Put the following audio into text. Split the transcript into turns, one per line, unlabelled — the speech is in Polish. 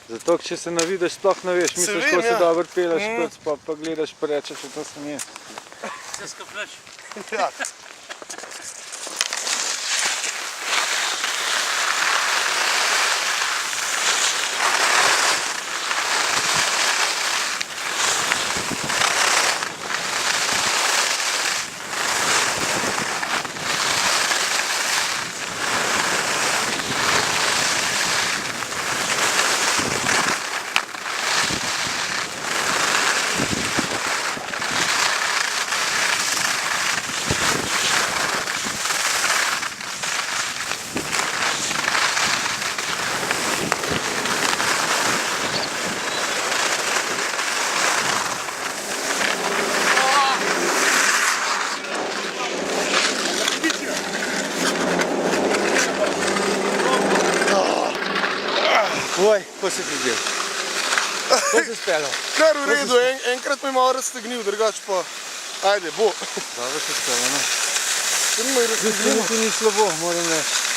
Zato, če se navidiš, sploh ne veš, misliš, ko se dobro peleš, pa gledaš, pa rečeš, to sem jaz.
Se skapljaš?
Ja.
Oj, ko si ti zdel? Ko si speljal?
Kar v redu, enkrat me malo raztegnil, drugač pa, ajde, bo.
Dobro si speljal, ne?
Tudi me je raztegnil.
Ti ni slabo, moram reči.